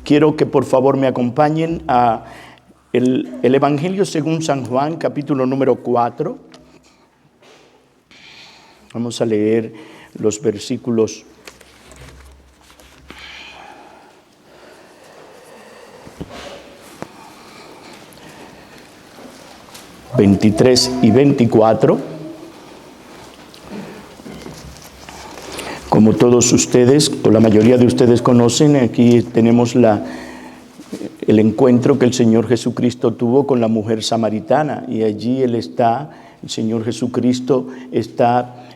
Quiero que por favor me acompañen a el Evangelio según San Juan, capítulo número 4. Vamos a leer los versículos 23 y 24. Como todos ustedes, o la mayoría de ustedes conocen, aquí tenemos el encuentro que el Señor Jesucristo tuvo con la mujer samaritana, y allí el Señor Jesucristo está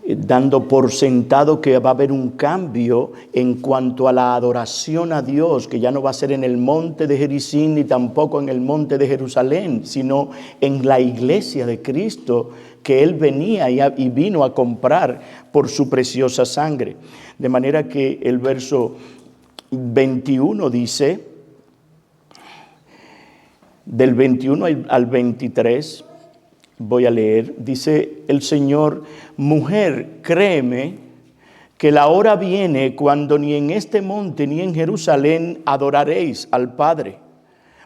dando por sentado que va a haber un cambio en cuanto a la adoración a Dios, que ya no va a ser en el monte de Gerizim ni tampoco en el monte de Jerusalén, sino en la iglesia de Cristo que Él venía y vino a comprar por su preciosa sangre. De manera que el verso 21 dice, del 21 al 23, voy a leer, dice el Señor: mujer, créeme que la hora viene cuando ni en este monte ni en Jerusalén adoraréis al Padre.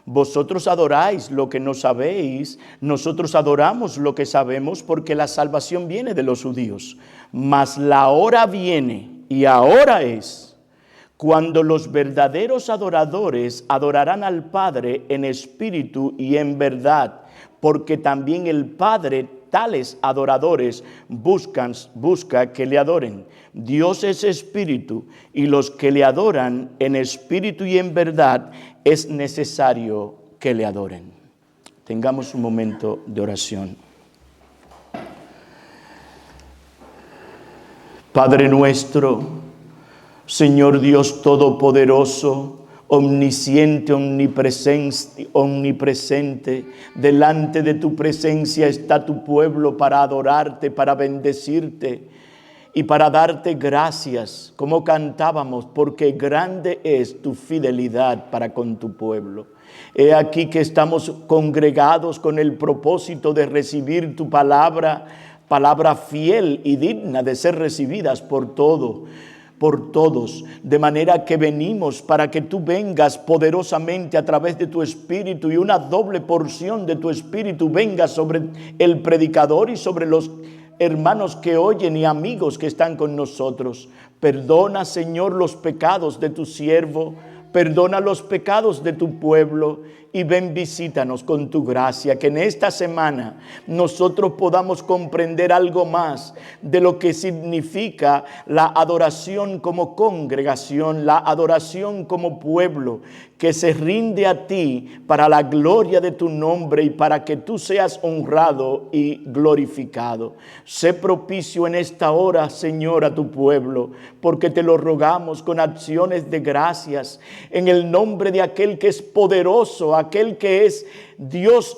Vosotros adoráis lo que no sabéis, nosotros adoramos lo que sabemos, porque la salvación viene de los judíos. Mas la hora viene, y ahora es, cuando los verdaderos adoradores adorarán al Padre en espíritu y en verdad, porque también el Padre tales adoradores busca que le adoren. Dios es espíritu, y los que le adoran en espíritu y en verdad es necesario que le adoren. Tengamos un momento de oración. Padre nuestro, Señor Dios Todopoderoso, omnisciente, omnipresente, delante de tu presencia está tu pueblo para adorarte, para bendecirte y para darte gracias, como cantábamos, porque grande es tu fidelidad para con tu pueblo. He aquí que estamos congregados con el propósito de recibir tu palabra fiel y digna de ser recibidas por todos, de manera que venimos para que tú vengas poderosamente a través de tu Espíritu, y una doble porción de tu Espíritu venga sobre el predicador y sobre los hermanos que oyen y amigos que están con nosotros. Perdona, Señor, los pecados de tu siervo, perdona los pecados de tu pueblo, y ven, visítanos con tu gracia, que en esta semana nosotros podamos comprender algo más de lo que significa la adoración como congregación, la adoración como pueblo que se rinde a ti para la gloria de tu nombre y para que tú seas honrado y glorificado. Sé propicio en esta hora, Señor, a tu pueblo, porque te lo rogamos con acciones de gracias, en el nombre de aquel que es poderoso, aquel que es Dios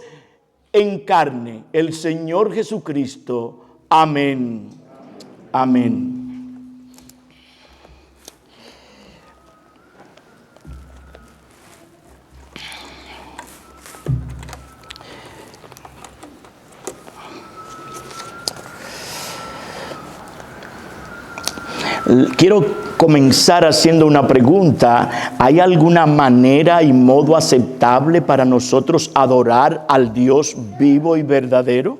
en carne, el Señor Jesucristo. Amén. Amén. Quiero comenzar haciendo una pregunta. ¿Hay alguna manera y modo aceptable para nosotros adorar al Dios vivo y verdadero?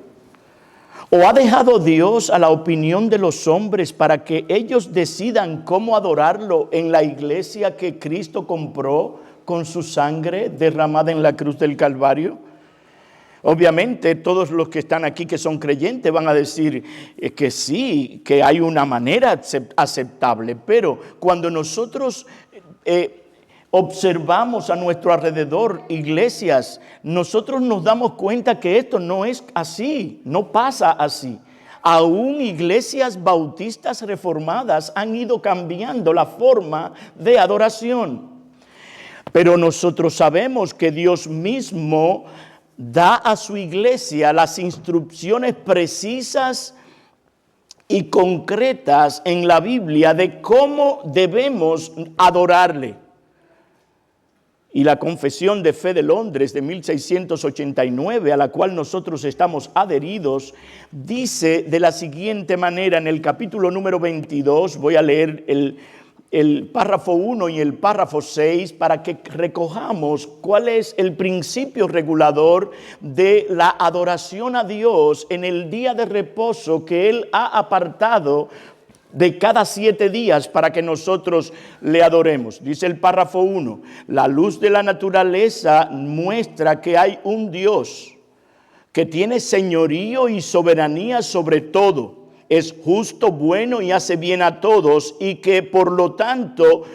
¿O ha dejado Dios a la opinión de los hombres para que ellos decidan cómo adorarlo en la iglesia que Cristo compró con su sangre derramada en la cruz del Calvario? Obviamente todos los que están aquí que son creyentes van a decir que sí, que hay una manera aceptable, pero cuando nosotros observamos a nuestro alrededor iglesias, nosotros nos damos cuenta que esto no es así, no pasa así. Aún iglesias bautistas reformadas han ido cambiando la forma de adoración. Pero nosotros sabemos que Dios mismo da a su iglesia las instrucciones precisas y concretas en la Biblia de cómo debemos adorarle. Y la Confesión de Fe de Londres de 1689, a la cual nosotros estamos adheridos, dice de la siguiente manera en el capítulo número 22, voy a leer el párrafo 1 y el párrafo 6 para que recojamos cuál es el principio regulador de la adoración a Dios en el día de reposo que Él ha apartado de cada 7 días para que nosotros le adoremos. Dice el párrafo 1, la luz de la naturaleza muestra que hay un Dios que tiene señorío y soberanía sobre todo. Es justo, bueno y hace bien a todos y que por lo tanto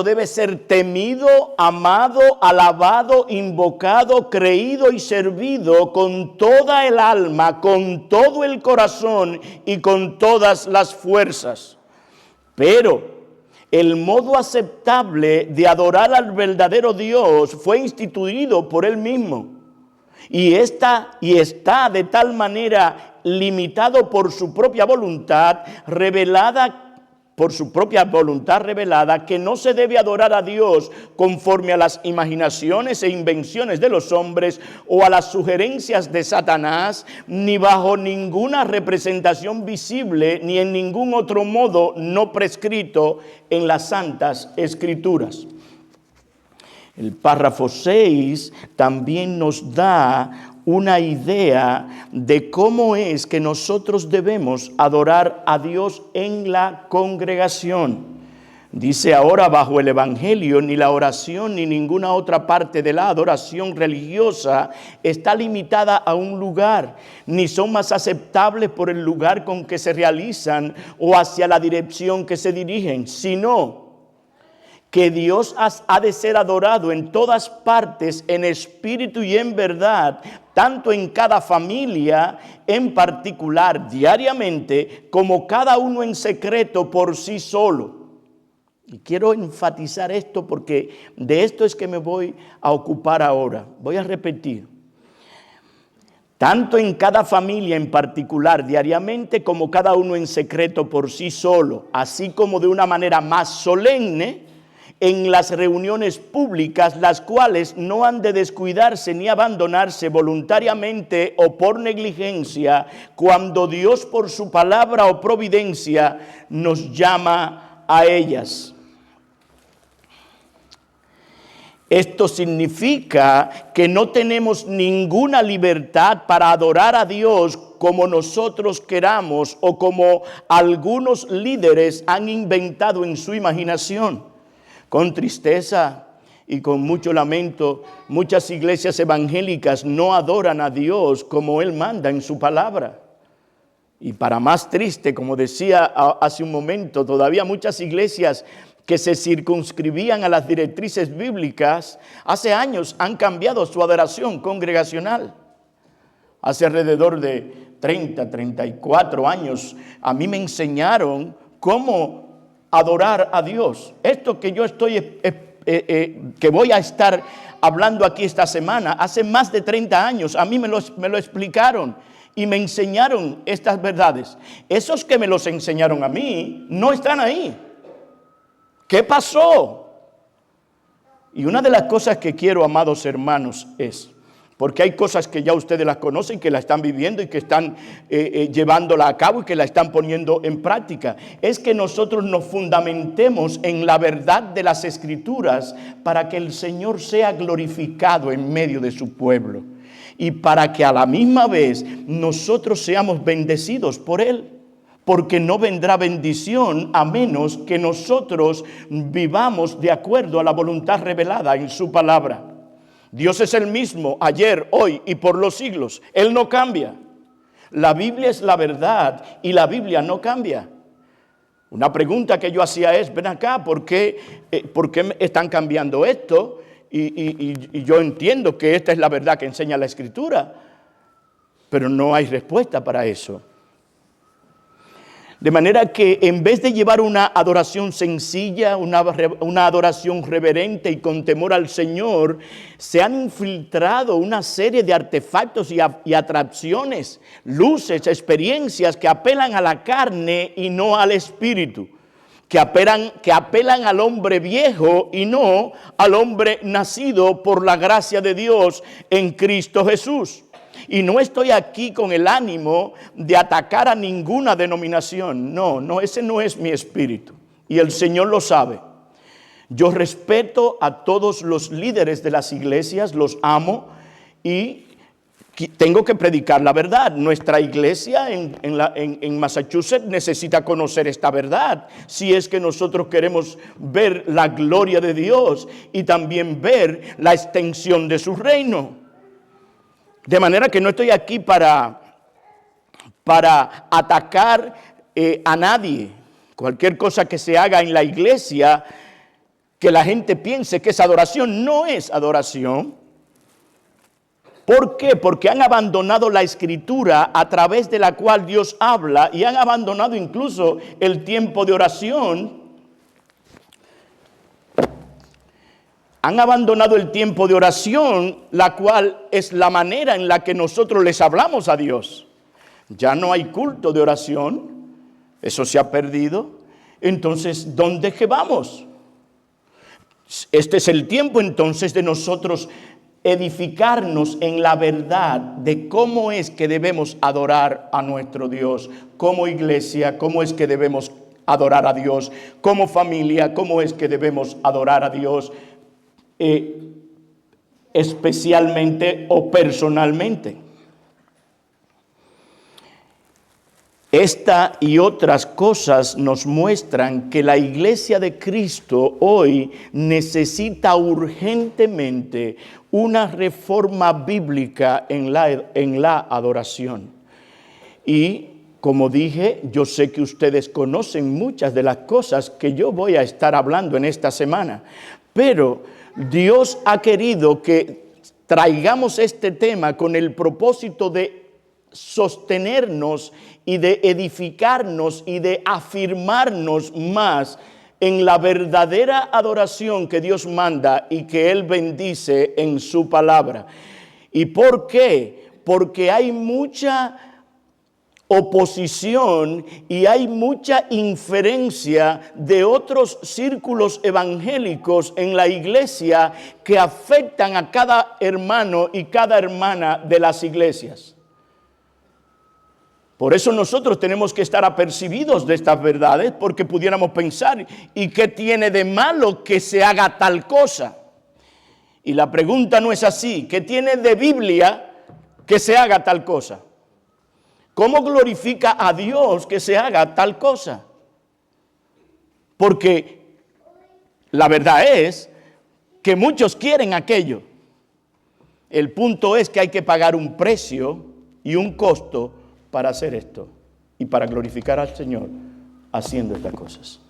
debe ser temido, amado, alabado, invocado, creído y servido con toda el alma, con todo el corazón y con todas las fuerzas. Pero el modo aceptable de adorar al verdadero Dios fue instituido por Él mismo. Y está de tal manera limitado por su propia voluntad revelada, que no se debe adorar a Dios conforme a las imaginaciones e invenciones de los hombres o a las sugerencias de Satanás, ni bajo ninguna representación visible, ni en ningún otro modo no prescrito en las Santas Escrituras. El párrafo 6 también nos da una idea de cómo es que nosotros debemos adorar a Dios en la congregación. Dice: ahora bajo el Evangelio ni la oración ni ninguna otra parte de la adoración religiosa está limitada a un lugar, ni son más aceptables por el lugar con que se realizan o hacia la dirección que se dirigen, sino que Dios ha de ser adorado en todas partes, en espíritu y en verdad, tanto en cada familia en particular, diariamente, como cada uno en secreto por sí solo. Y quiero enfatizar esto porque de esto es que me voy a ocupar ahora. Voy a repetir. Tanto en cada familia en particular, diariamente, como cada uno en secreto por sí solo, así como de una manera más solemne, en las reuniones públicas, las cuales no han de descuidarse ni abandonarse voluntariamente o por negligencia, cuando Dios por su palabra o providencia nos llama a ellas. Esto significa que no tenemos ninguna libertad para adorar a Dios como nosotros queramos o como algunos líderes han inventado en su imaginación. Con tristeza y con mucho lamento, muchas iglesias evangélicas no adoran a Dios como Él manda en su palabra. Y para más triste, como decía hace un momento, todavía muchas iglesias que se circunscribían a las directrices bíblicas, hace años han cambiado su adoración congregacional. Hace alrededor de 34 años, a mí me enseñaron cómo adorar a Dios. Esto que yo que voy a estar hablando aquí esta semana, hace más de 30 años, a mí me lo explicaron y me enseñaron estas verdades. Esos que me los enseñaron a mí no están ahí. ¿Qué pasó? Y una de las cosas que quiero, amados hermanos, es, porque hay cosas que ya ustedes las conocen, que la están viviendo y que están llevándola a cabo y que la están poniendo en práctica, es que nosotros nos fundamentemos en la verdad de las Escrituras para que el Señor sea glorificado en medio de su pueblo y para que a la misma vez nosotros seamos bendecidos por Él. Porque no vendrá bendición a menos que nosotros vivamos de acuerdo a la voluntad revelada en su palabra. Dios es el mismo ayer, hoy y por los siglos. Él no cambia. La Biblia es la verdad y la Biblia no cambia. Una pregunta que yo hacía es, ven acá, ¿por qué están cambiando esto? Y yo entiendo que esta es la verdad que enseña la Escritura, pero no hay respuesta para eso. De manera que en vez de llevar una adoración sencilla, una adoración reverente y con temor al Señor, se han infiltrado una serie de artefactos y atracciones, luces, experiencias que apelan a la carne y no al espíritu, que apelan al hombre viejo y no al hombre nacido por la gracia de Dios en Cristo Jesús. Y no estoy aquí con el ánimo de atacar a ninguna denominación. No, ese no es mi espíritu. Y el Señor lo sabe. Yo respeto a todos los líderes de las iglesias, los amo y tengo que predicar la verdad. Nuestra iglesia en Massachusetts necesita conocer esta verdad, si es que nosotros queremos ver la gloria de Dios y también ver la extensión de su reino. De manera que no estoy aquí para atacar a nadie. Cualquier cosa que se haga en la iglesia, que la gente piense que es adoración, no es adoración. ¿Por qué? Porque han abandonado la escritura a través de la cual Dios habla y han abandonado incluso el tiempo de oración. Han abandonado el tiempo de oración, la cual es la manera en la que nosotros les hablamos a Dios. Ya no hay culto de oración, eso se ha perdido. Entonces, ¿dónde que vamos? Este es el tiempo entonces de nosotros edificarnos en la verdad de cómo es que debemos adorar a nuestro Dios, como iglesia, cómo es que debemos adorar a Dios, como familia, cómo es que debemos adorar a Dios, especialmente o personalmente. Esta y otras cosas nos muestran que la iglesia de Cristo hoy necesita urgentemente una reforma bíblica en la adoración. Y como dije, yo sé que ustedes conocen muchas de las cosas que yo voy a estar hablando en esta semana, pero Dios ha querido que traigamos este tema con el propósito de sostenernos y de edificarnos y de afirmarnos más en la verdadera adoración que Dios manda y que Él bendice en su palabra. ¿Y por qué? Porque hay mucha oposición y hay mucha inferencia de otros círculos evangélicos en la iglesia que afectan a cada hermano y cada hermana de las iglesias. Por eso nosotros tenemos que estar apercibidos de estas verdades, porque pudiéramos pensar, ¿y qué tiene de malo que se haga tal cosa? Y la pregunta no es así. ¿Qué tiene de Biblia que se haga tal cosa? ¿Cómo glorifica a Dios que se haga tal cosa? Porque la verdad es que muchos quieren aquello. El punto es que hay que pagar un precio y un costo para hacer esto y para glorificar al Señor haciendo estas cosas.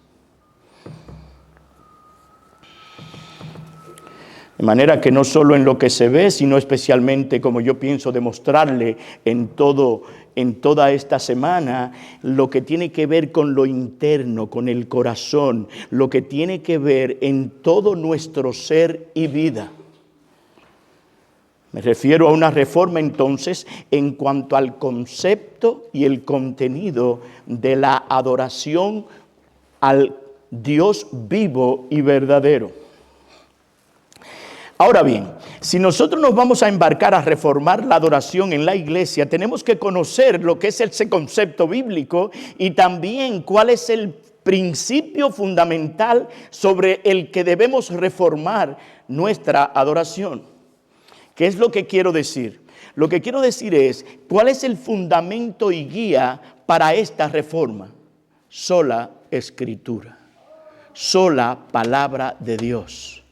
De manera que no solo en lo que se ve, sino especialmente, como yo pienso demostrarle en toda esta semana, lo que tiene que ver con lo interno, con el corazón, lo que tiene que ver en todo nuestro ser y vida. Me refiero a una reforma entonces en cuanto al concepto y el contenido de la adoración al Dios vivo y verdadero. Ahora bien, si nosotros nos vamos a embarcar a reformar la adoración en la iglesia, tenemos que conocer lo que es ese concepto bíblico y también cuál es el principio fundamental sobre el que debemos reformar nuestra adoración. ¿Qué es lo que quiero decir? Lo que quiero decir es, ¿cuál es el fundamento y guía para esta reforma? Sola Escritura, sola palabra de Dios.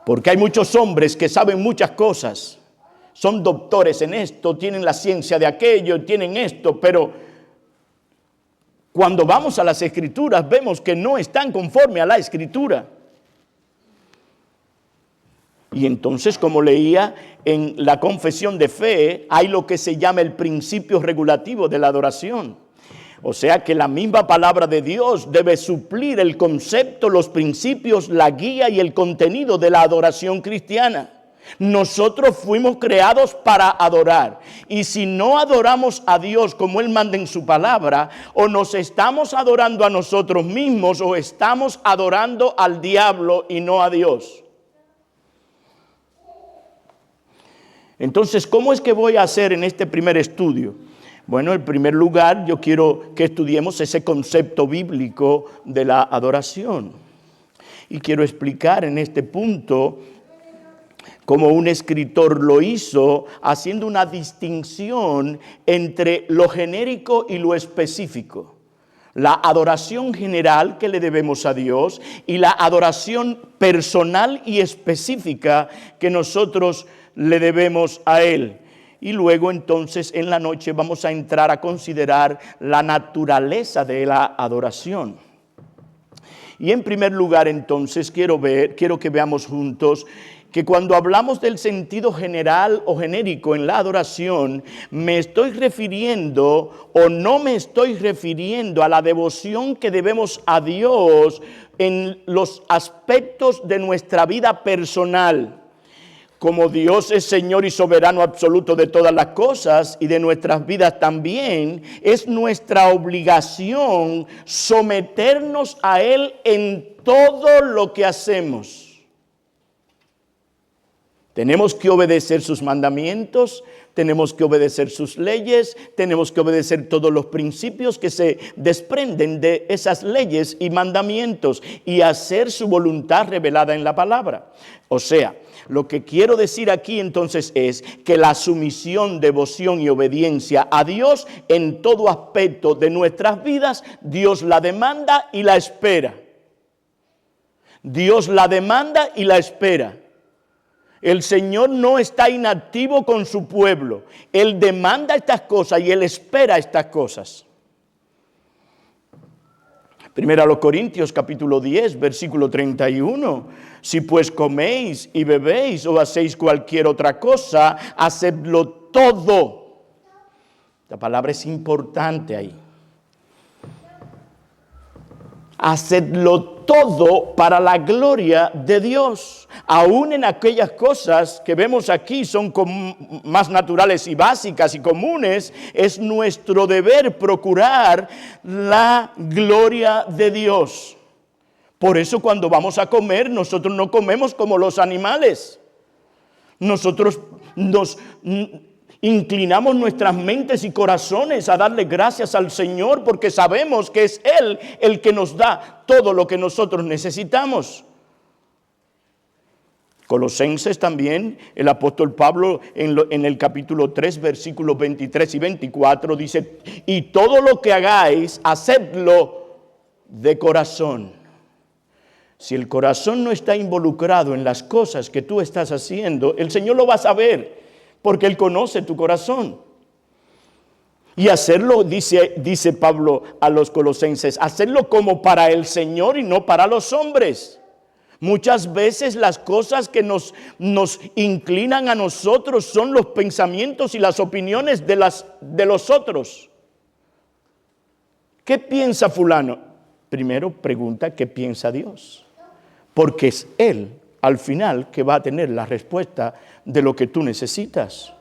Porque hay muchos hombres que saben muchas cosas, son doctores en esto, tienen la ciencia de aquello, tienen esto, pero cuando vamos a las Escrituras vemos que no están conforme a la Escritura. Y entonces, como leía en la confesión de fe, hay lo que se llama el principio regulativo de la adoración. O sea que la misma palabra de Dios debe suplir el concepto, los principios, la guía y el contenido de la adoración cristiana. Nosotros fuimos creados para adorar. Y si no adoramos a Dios como Él manda en su palabra, o nos estamos adorando a nosotros mismos o estamos adorando al diablo y no a Dios. Entonces, ¿cómo es que voy a hacer en este primer estudio? Bueno, en primer lugar, yo quiero que estudiemos ese concepto bíblico de la adoración. Y quiero explicar en este punto cómo un escritor lo hizo, haciendo una distinción entre lo genérico y lo específico. La adoración general que le debemos a Dios y la adoración personal y específica que nosotros le debemos a Él. Y luego entonces en la noche vamos a entrar a considerar la naturaleza de la adoración. Y en primer lugar entonces quiero que veamos juntos que cuando hablamos del sentido general o genérico en la adoración, me estoy refiriendo o no me estoy refiriendo a la devoción que debemos a Dios en los aspectos de nuestra vida personal. Como Dios es Señor y soberano absoluto de todas las cosas y de nuestras vidas también, es nuestra obligación someternos a Él en todo lo que hacemos. Tenemos que obedecer sus mandamientos, tenemos que obedecer sus leyes, tenemos que obedecer todos los principios que se desprenden de esas leyes y mandamientos y hacer su voluntad revelada en la palabra. O sea, lo que quiero decir aquí entonces es que la sumisión, devoción y obediencia a Dios en todo aspecto de nuestras vidas, Dios la demanda y la espera. Dios la demanda y la espera. El Señor no está inactivo con su pueblo. Él demanda estas cosas y Él espera estas cosas. Primera a los Corintios capítulo 10, versículo 31. Si pues coméis y bebéis o hacéis cualquier otra cosa, hacedlo todo. La palabra es importante ahí. Hacedlo todo para la gloria de Dios. Aún en aquellas cosas que vemos aquí son más naturales y básicas y comunes, es nuestro deber procurar la gloria de Dios. Por eso cuando vamos a comer, nosotros no comemos como los animales. Nosotros nos inclinamos nuestras mentes y corazones a darle gracias al Señor porque sabemos que es Él el que nos da todo lo que nosotros necesitamos. Colosenses también, el apóstol Pablo en el capítulo 3, versículos 23 y 24 dice: y todo lo que hagáis, hacedlo de corazón. Si el corazón no está involucrado en las cosas que tú estás haciendo, el Señor lo va a saber. Porque Él conoce tu corazón. Y hacerlo, dice Pablo a los colosenses, hacerlo como para el Señor y no para los hombres. Muchas veces las cosas que nos inclinan a nosotros son los pensamientos y las opiniones de los otros. ¿Qué piensa fulano? Primero pregunta qué piensa Dios. Porque es Él al final que va a tener la respuesta de lo que tú necesitas.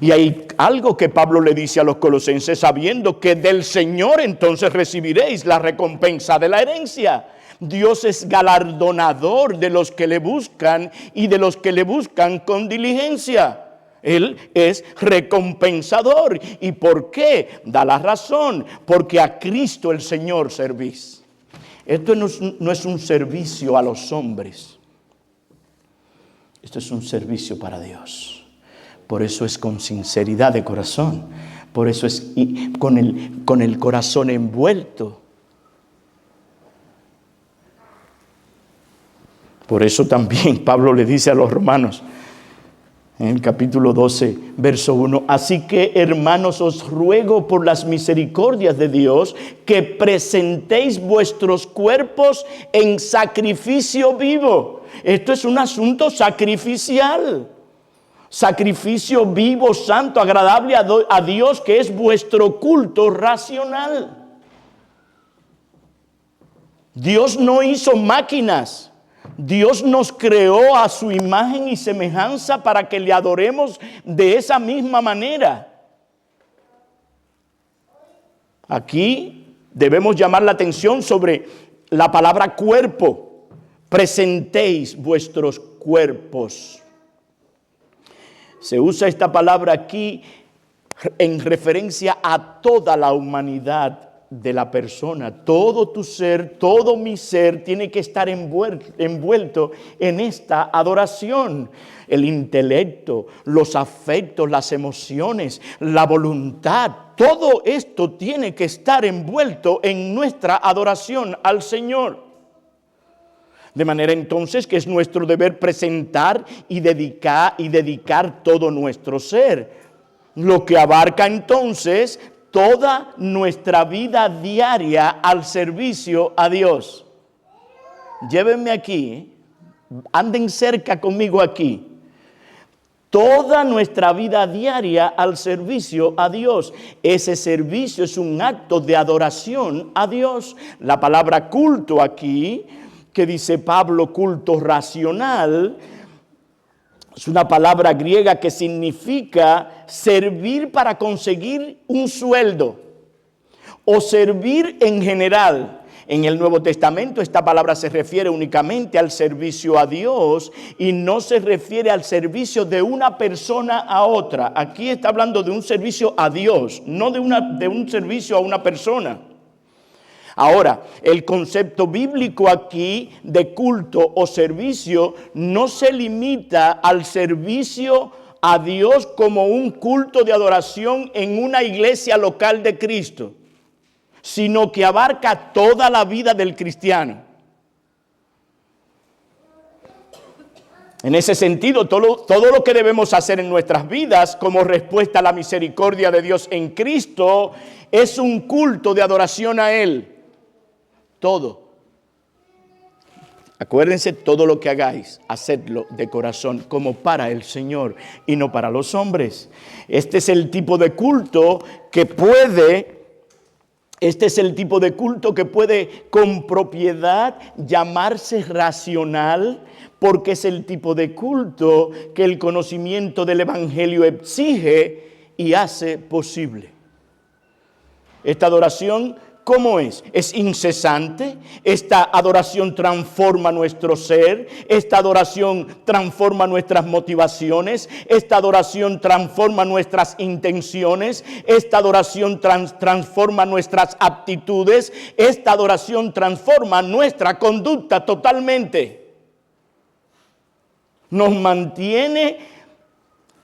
Y hay algo que Pablo le dice a los colosenses, sabiendo que del Señor entonces recibiréis la recompensa de la herencia. Dios es galardonador de los que le buscan y de los que le buscan con diligencia. Él es recompensador. ¿Y por qué? Da la razón. Porque a Cristo el Señor servís. Esto no es un servicio a los hombres. Esto es un servicio para Dios. Por eso es con sinceridad de corazón. Por eso es con el corazón envuelto. Por eso también Pablo le dice a los romanos, en el capítulo 12, verso 1, así que hermanos os ruego por las misericordias de Dios que presentéis vuestros cuerpos en sacrificio vivo. Esto es un asunto sacrificial. Sacrificio vivo, santo, agradable a Dios, que es vuestro culto racional. Dios no hizo máquinas. Dios nos creó a su imagen y semejanza para que le adoremos de esa misma manera. Aquí debemos llamar la atención sobre la palabra cuerpo. Presentéis vuestros cuerpos. Se usa esta palabra aquí en referencia a toda la humanidad de la persona. Todo tu ser, todo mi ser tiene que estar envuelto en esta adoración. El intelecto, los afectos, las emociones, la voluntad, todo esto tiene que estar envuelto en nuestra adoración al Señor. De manera entonces que es nuestro deber presentar y dedicar todo nuestro ser. Lo que abarca entonces toda nuestra vida diaria al servicio a Dios. Llévenme aquí, anden cerca conmigo aquí. Toda nuestra vida diaria al servicio a Dios. Ese servicio es un acto de adoración a Dios. La palabra culto aquí, que dice Pablo, culto racional, es una palabra griega que significa servir para conseguir un sueldo o servir en general. En el Nuevo Testamento esta palabra se refiere únicamente al servicio a Dios y no se refiere al servicio de una persona a otra. Aquí está hablando de un servicio a Dios, no de un servicio a una persona. Ahora, el concepto bíblico aquí de culto o servicio no se limita al servicio a Dios como un culto de adoración en una iglesia local de Cristo, sino que abarca toda la vida del cristiano. En ese sentido, todo lo que debemos hacer en nuestras vidas como respuesta a la misericordia de Dios en Cristo es un culto de adoración a Él. Todo. Acuérdense, todo lo que hagáis, hacedlo de corazón como para el Señor y no para los hombres. Este es el tipo de culto que puede con propiedad llamarse racional, porque es el tipo de culto que el conocimiento del Evangelio exige y hace posible. Esta adoración, ¿cómo es? Es incesante. Esta adoración transforma nuestro ser. Esta adoración transforma nuestras motivaciones. Esta adoración transforma nuestras intenciones. Esta adoración transforma nuestras aptitudes. Esta adoración transforma nuestra conducta totalmente. Nos mantiene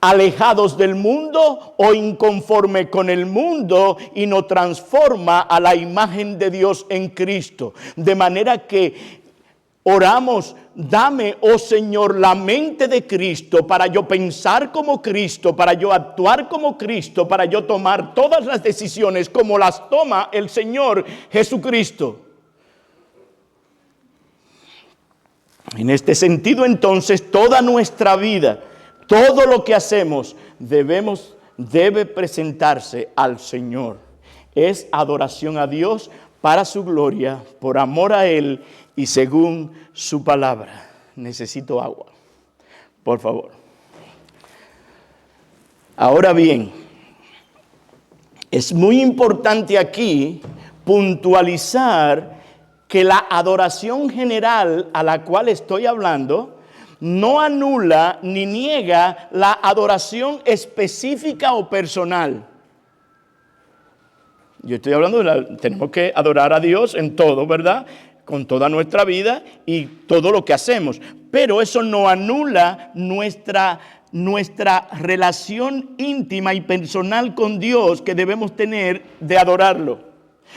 alejados del mundo o inconforme con el mundo y nos transforma a la imagen de Dios en Cristo. De manera que oramos, dame, oh Señor, la mente de Cristo para yo pensar como Cristo, para yo actuar como Cristo, para yo tomar todas las decisiones como las toma el Señor Jesucristo. En este sentido, entonces, toda nuestra vida, todo lo que hacemos debe presentarse al Señor. Es adoración a Dios para su gloria, por amor a Él y según su palabra. Necesito agua, por favor. Ahora bien, es muy importante aquí puntualizar que la adoración general a la cual estoy hablando no anula ni niega la adoración específica o personal. Yo estoy hablando tenemos que adorar a Dios en todo, ¿verdad? Con toda nuestra vida y todo lo que hacemos. Pero eso no anula nuestra relación íntima y personal con Dios que debemos tener de adorarlo.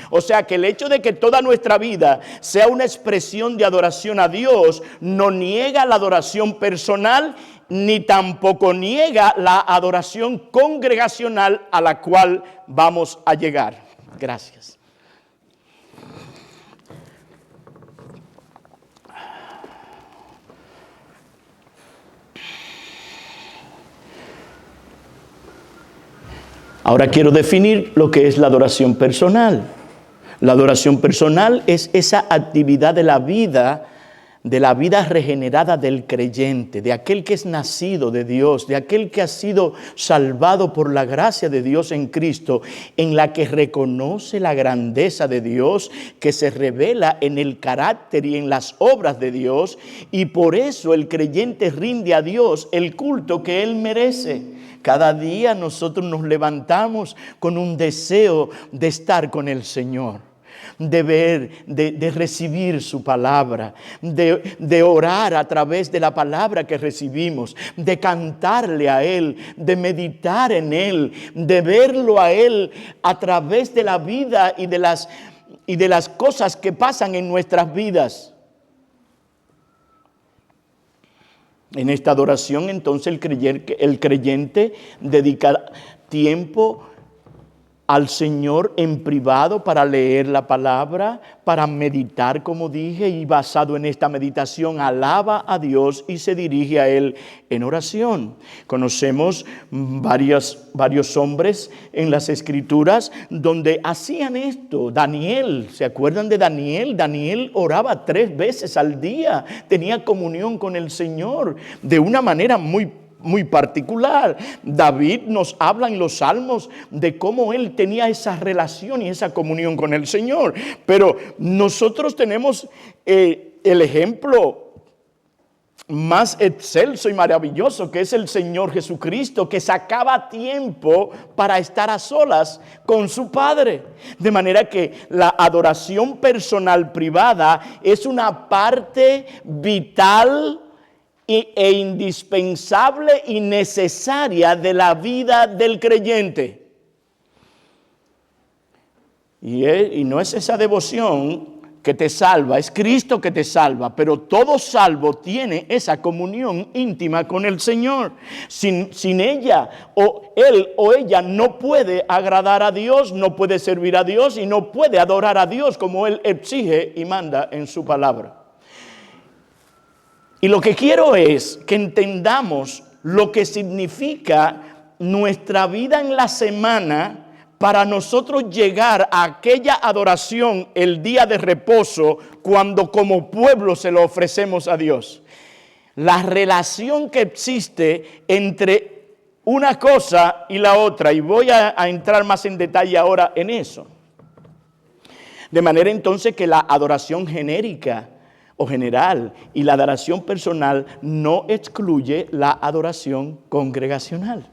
O sea que el hecho de que toda nuestra vida sea una expresión de adoración a Dios no niega la adoración personal ni tampoco niega la adoración congregacional a la cual vamos a llegar. Gracias. Ahora quiero definir lo que es la adoración personal. La adoración personal es esa actividad de la vida de la vida regenerada del creyente, de aquel que es nacido de Dios, de aquel que ha sido salvado por la gracia de Dios en Cristo, en la que reconoce la grandeza de Dios, que se revela en el carácter y en las obras de Dios, y por eso el creyente rinde a Dios el culto que Él merece. Cada día nosotros nos levantamos con un deseo de estar con el Señor, de ver, de recibir su palabra, de orar a través de la palabra que recibimos, de cantarle a Él, de meditar en Él, de verlo a Él a través de la vida y de las cosas que pasan en nuestras vidas. En esta adoración, entonces, el creyente dedica tiempo al Señor en privado para leer la palabra, para meditar, como dije, y basado en esta meditación alaba a Dios y se dirige a Él en oración. Conocemos varios hombres en las Escrituras donde hacían esto. Daniel, ¿se acuerdan de Daniel? Daniel oraba 3 veces al día, tenía comunión con el Señor de una manera muy particular. David nos habla en los Salmos de cómo él tenía esa relación y esa comunión con el Señor. Pero nosotros tenemos el ejemplo más excelso y maravilloso, que es el Señor Jesucristo, que sacaba tiempo para estar a solas con su Padre. De manera que la adoración personal privada es una parte vital e indispensable y necesaria de la vida del creyente. Y no es esa devoción que te salva, es Cristo que te salva, pero todo salvo tiene esa comunión íntima con el Señor. Sin ella, o él o ella no puede agradar a Dios, no puede servir a Dios y no puede adorar a Dios como Él exige y manda en su palabra. Y lo que quiero es que entendamos lo que significa nuestra vida en la semana para nosotros llegar a aquella adoración el día de reposo cuando como pueblo se lo ofrecemos a Dios. La relación que existe entre una cosa y la otra, y voy a entrar más en detalle ahora en eso. De manera entonces que la adoración genérica o general y la adoración personal no excluye la adoración congregacional.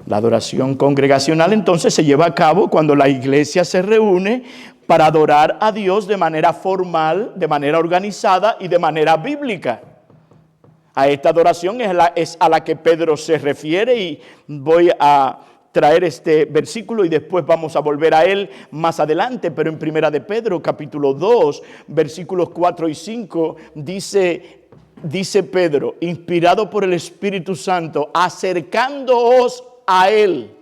La adoración congregacional entonces se lleva a cabo cuando la iglesia se reúne para adorar a Dios de manera formal, de manera organizada y de manera bíblica. A esta adoración es a la que Pedro se refiere, y voy a traer este versículo y después vamos a volver a él más adelante, pero en Primera de Pedro, capítulo 2, versículos 4 y 5, dice Pedro, inspirado por el Espíritu Santo, acercándoos a Él.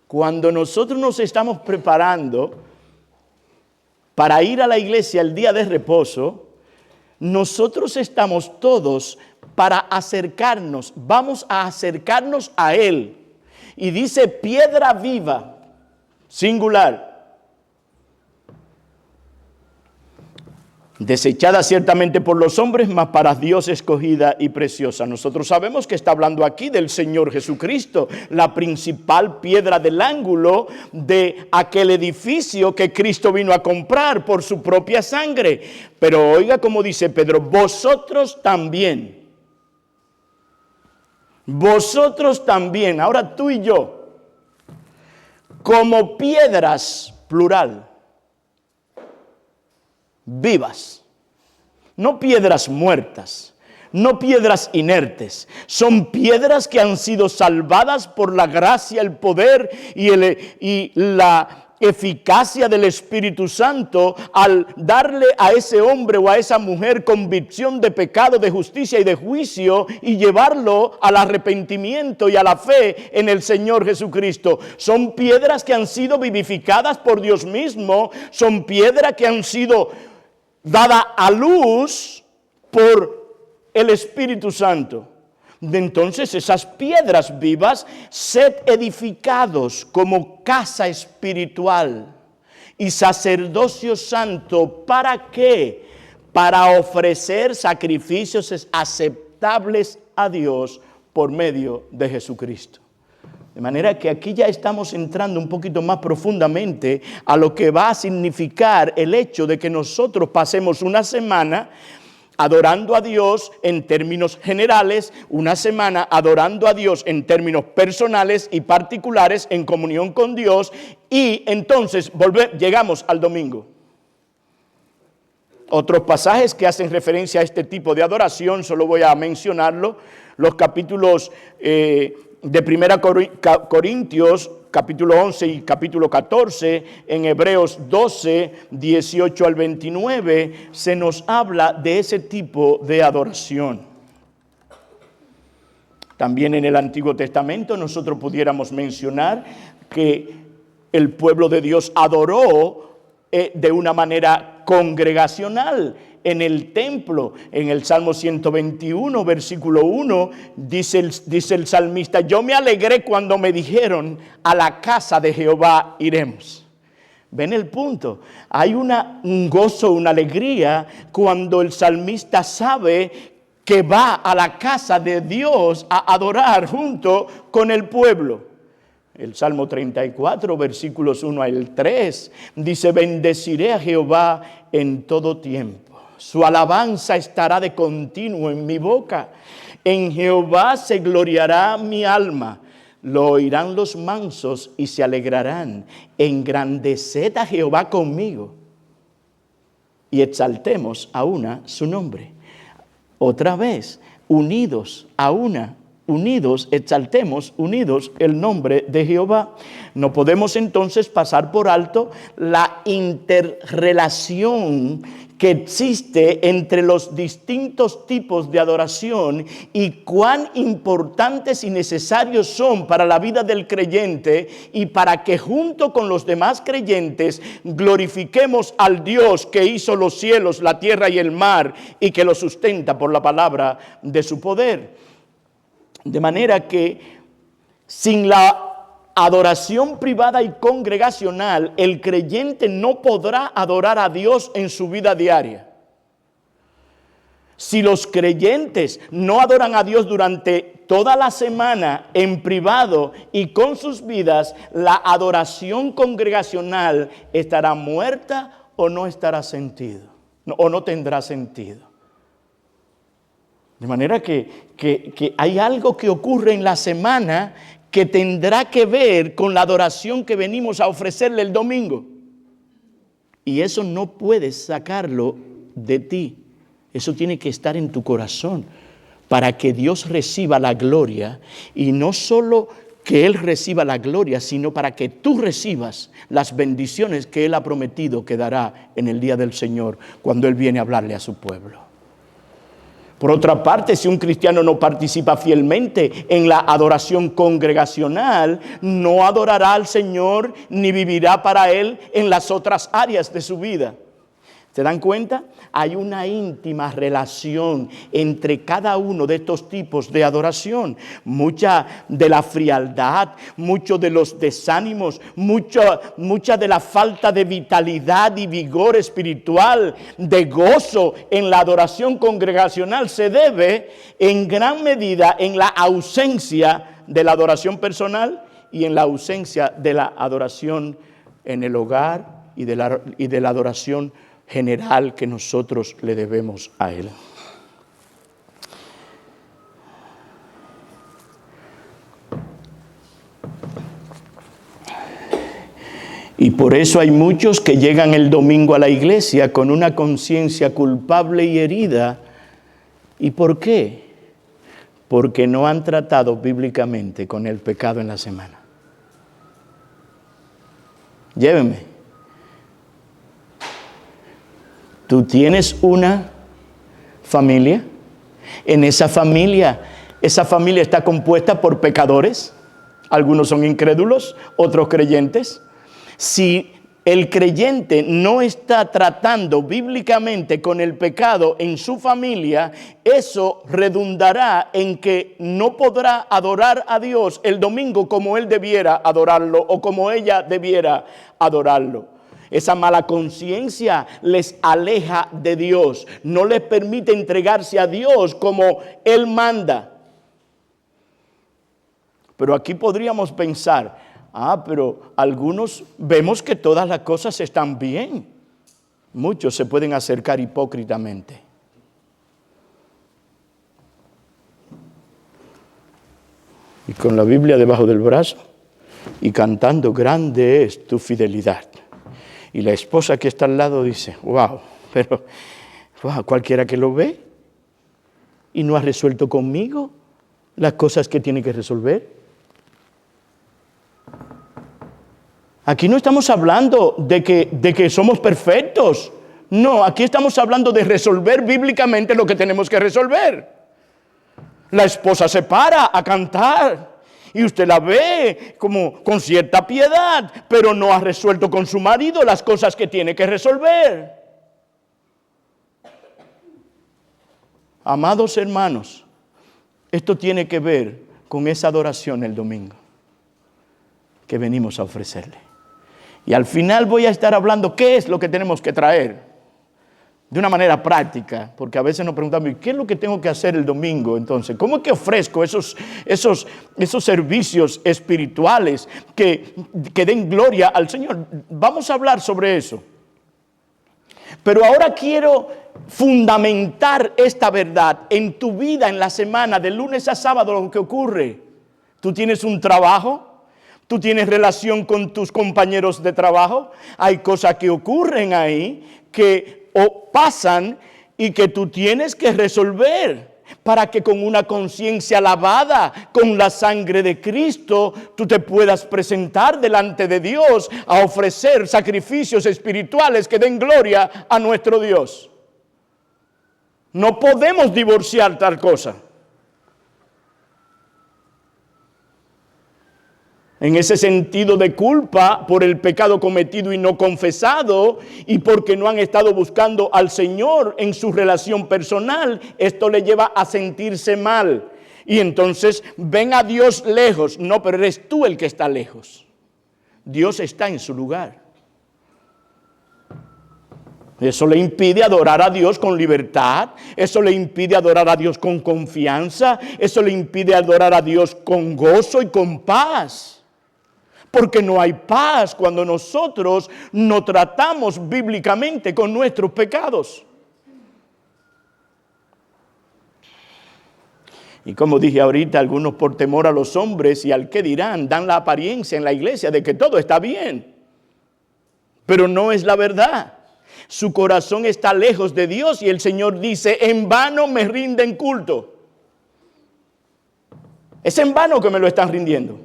Cuando nosotros nos estamos preparando para ir a la iglesia el día de reposo, nosotros estamos todos para acercarnos, vamos a acercarnos a Él. Y dice piedra viva, singular, desechada ciertamente por los hombres, mas para Dios escogida y preciosa. Nosotros sabemos que está hablando aquí del Señor Jesucristo, la principal piedra del ángulo de aquel edificio que Cristo vino a comprar por su propia sangre. Pero oiga como dice Pedro, vosotros también. Vosotros también, ahora tú y yo, como piedras, plural, vivas, no piedras muertas, no piedras inertes, son piedras que han sido salvadas por la gracia, el poder y la eficacia del Espíritu Santo al darle a ese hombre o a esa mujer convicción de pecado, de justicia y de juicio y llevarlo al arrepentimiento y a la fe en el Señor Jesucristo. Son piedras que han sido vivificadas por Dios mismo, son piedras que han sido dadas a luz por el Espíritu Santo. Entonces esas piedras vivas, sed edificados como casa espiritual y sacerdocio santo. ¿Para qué? Para ofrecer sacrificios aceptables a Dios por medio de Jesucristo. De manera que aquí ya estamos entrando un poquito más profundamente a lo que va a significar el hecho de que nosotros pasemos una semana adorando a Dios en términos generales, una semana adorando a Dios en términos personales y particulares en comunión con Dios, y entonces llegamos al domingo. Otros pasajes que hacen referencia a este tipo de adoración, solo voy a mencionarlo, los capítulos de 1 Corintios, capítulo 11 y capítulo 14, en Hebreos 12, 18 al 29, se nos habla de ese tipo de adoración. También en el Antiguo Testamento nosotros pudiéramos mencionar que el pueblo de Dios adoró de una manera congregacional en el templo. En el Salmo 121, versículo 1, dice el salmista: yo me alegré cuando me dijeron, a la casa de Jehová iremos. ¿Ven el punto? Hay un gozo, una alegría cuando el salmista sabe que va a la casa de Dios a adorar junto con el pueblo. El Salmo 34, versículos 1 al 3, dice: bendeciré a Jehová en todo tiempo. Su alabanza estará de continuo en mi boca. En Jehová se gloriará mi alma. Lo oirán los mansos y se alegrarán. Engrandeced a Jehová conmigo y exaltemos a una su nombre. Otra vez, unidos a una. Unidos, exaltemos, unidos el nombre de Jehová. No podemos entonces pasar por alto la interrelación que existe entre los distintos tipos de adoración y cuán importantes y necesarios son para la vida del creyente y para que junto con los demás creyentes glorifiquemos al Dios que hizo los cielos, la tierra y el mar y que los sustenta por la palabra de su poder. De manera que sin la adoración privada y congregacional, el creyente no podrá adorar a Dios en su vida diaria. Si los creyentes no adoran a Dios durante toda la semana en privado y con sus vidas, la adoración congregacional estará muerta o no estará sentido, o no tendrá sentido. De manera que hay algo que ocurre en la semana que tendrá que ver con la adoración que venimos a ofrecerle el domingo. Y eso no puedes sacarlo de ti. Eso tiene que estar en tu corazón para que Dios reciba la gloria. Y no solo que Él reciba la gloria, sino para que tú recibas las bendiciones que Él ha prometido que dará en el día del Señor, cuando Él viene a hablarle a su pueblo. Por otra parte, si un cristiano no participa fielmente en la adoración congregacional, no adorará al Señor ni vivirá para Él en las otras áreas de su vida. ¿Se dan cuenta? Hay una íntima relación entre cada uno de estos tipos de adoración. Mucha de la frialdad, mucho de los desánimos, mucha de la falta de vitalidad y vigor espiritual, de gozo en la adoración congregacional se debe en gran medida en la ausencia de la adoración personal y en la ausencia de la adoración en el hogar y de la adoración general que nosotros le debemos a Él. Y por eso hay muchos que llegan el domingo a la iglesia con una conciencia culpable y herida. ¿Y por qué? Porque no han tratado bíblicamente con el pecado en la semana. Llévenme. Tú tienes una familia. En esa familia está compuesta por pecadores. Algunos son incrédulos, otros creyentes. Si el creyente no está tratando bíblicamente con el pecado en su familia, eso redundará en que no podrá adorar a Dios el domingo como él debiera adorarlo o como ella debiera adorarlo. Esa mala conciencia les aleja de Dios, no les permite entregarse a Dios como Él manda. Pero aquí podríamos pensar, pero algunos vemos que todas las cosas están bien. Muchos se pueden acercar hipócritamente. Y con la Biblia debajo del brazo y cantando, grande es tu fidelidad. Y la esposa que está al lado dice, wow, pero cualquiera que lo ve y no ha resuelto conmigo las cosas que tiene que resolver. Aquí no estamos hablando de que somos perfectos. No, aquí estamos hablando de resolver bíblicamente lo que tenemos que resolver. La esposa se para a cantar y usted la ve como con cierta piedad, pero no ha resuelto con su marido las cosas que tiene que resolver. Amados hermanos, esto tiene que ver con esa adoración el domingo que venimos a ofrecerle. Y al final voy a estar hablando qué es lo que tenemos que traer de una manera práctica, porque a veces nos preguntamos, ¿qué es lo que tengo que hacer el domingo? Entonces, ¿cómo es que ofrezco esos servicios espirituales que den gloria al Señor? Vamos a hablar sobre eso. Pero ahora quiero fundamentar esta verdad en tu vida, en la semana, de lunes a sábado, lo que ocurre. Tú tienes un trabajo. Tú tienes relación con tus compañeros de trabajo. Hay cosas que ocurren ahí que pasan y que tú tienes que resolver para que con una conciencia lavada con la sangre de Cristo tú te puedas presentar delante de Dios a ofrecer sacrificios espirituales que den gloria a nuestro Dios. No podemos divorciar tal cosa. En ese sentido de culpa por el pecado cometido y no confesado, y porque no han estado buscando al Señor en su relación personal, esto le lleva a sentirse mal. Y entonces ven a Dios lejos. No, pero eres tú el que está lejos. Dios está en su lugar. Eso le impide adorar a Dios con libertad. Eso le impide adorar a Dios con confianza. Eso le impide adorar a Dios con gozo y con paz. Porque no hay paz cuando nosotros no tratamos bíblicamente con nuestros pecados. Y como dije ahorita, algunos por temor a los hombres y al que dirán, dan la apariencia en la iglesia de que todo está bien. Pero no es la verdad. Su corazón está lejos de Dios y el Señor dice, en vano me rinden culto. Es en vano que me lo están rindiendo.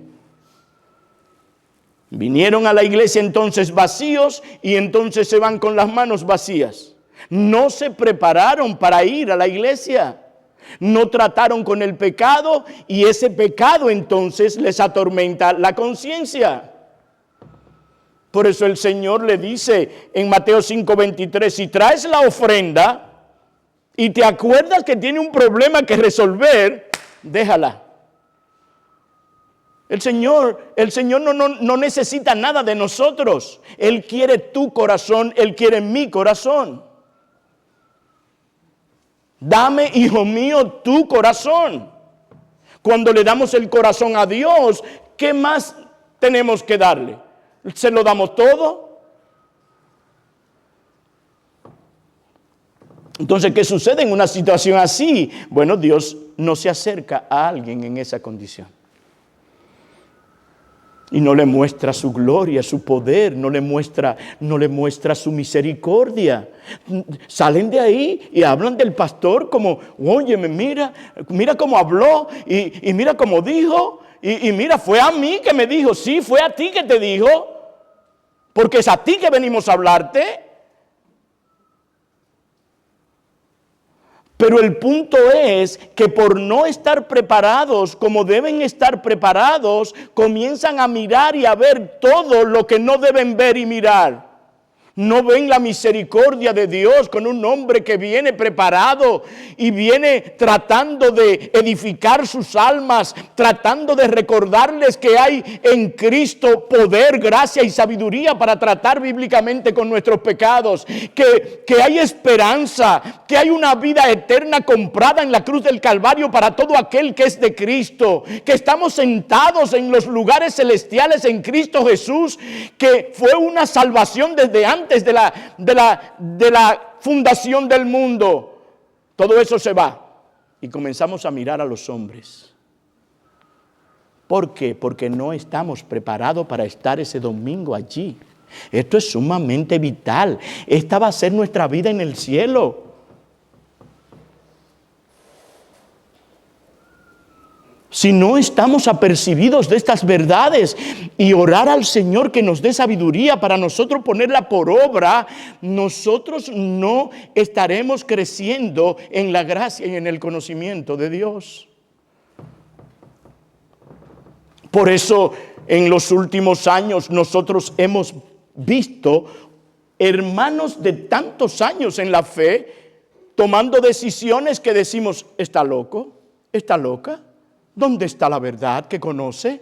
Vinieron a la iglesia entonces vacíos y entonces se van con las manos vacías. No se prepararon para ir a la iglesia. No trataron con el pecado y ese pecado entonces les atormenta la conciencia. Por eso el Señor le dice en Mateo 5:23, si traes la ofrenda y te acuerdas que tiene un problema que resolver, déjala. El Señor no necesita nada de nosotros. Él quiere tu corazón, Él quiere mi corazón. Dame, hijo mío, tu corazón. Cuando le damos el corazón a Dios, ¿qué más tenemos que darle? ¿Se lo damos todo? Entonces, ¿qué sucede en una situación así? Bueno, Dios no se acerca a alguien en esa condición. Y no le muestra su gloria, su poder, no le muestra su misericordia. Salen de ahí y hablan del pastor como, óyeme, mira cómo habló y mira cómo dijo. Y mira, fue a mí que me dijo, sí, fue a ti que te dijo, porque es a ti que venimos a hablarte. Pero el punto es que por no estar preparados como deben estar preparados, comienzan a mirar y a ver todo lo que no deben ver y mirar. No ven la misericordia de Dios con un hombre que viene preparado y viene tratando de edificar sus almas, tratando de recordarles que hay en Cristo poder, gracia y sabiduría para tratar bíblicamente con nuestros pecados, que hay esperanza, que hay una vida eterna comprada en la cruz del Calvario para todo aquel que es de Cristo, que estamos sentados en los lugares celestiales en Cristo Jesús, que fue una salvación desde antes de la fundación del mundo. Todo eso se va y comenzamos a mirar a los hombres. ¿Por qué? Porque no estamos preparados para estar ese domingo allí. Esto es sumamente vital. Esta va a ser nuestra vida en el cielo. Si no estamos apercibidos de estas verdades y orar al Señor que nos dé sabiduría para nosotros ponerla por obra, nosotros no estaremos creciendo en la gracia y en el conocimiento de Dios. Por eso en los últimos años nosotros hemos visto hermanos de tantos años en la fe tomando decisiones que decimos, ¿está loco? ¿Está loca? ¿Dónde está la verdad que conoce?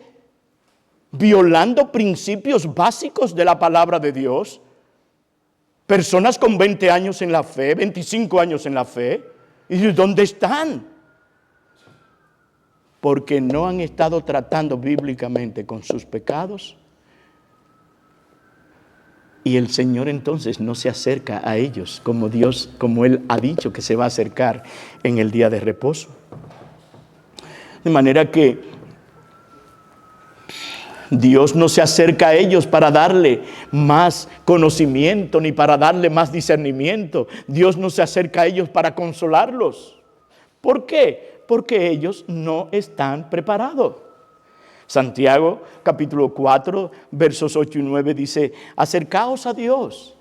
Violando principios básicos de la palabra de Dios. Personas con 20 años en la fe, 25 años en la fe. ¿Y dónde están? Porque no han estado tratando bíblicamente con sus pecados. Y el Señor entonces no se acerca a ellos como Él ha dicho que se va a acercar en el día de reposo. De manera que Dios no se acerca a ellos para darle más conocimiento ni para darle más discernimiento. Dios no se acerca a ellos para consolarlos. ¿Por qué? Porque ellos no están preparados. Santiago capítulo 4 versos 8 y 9 dice, acercaos a Dios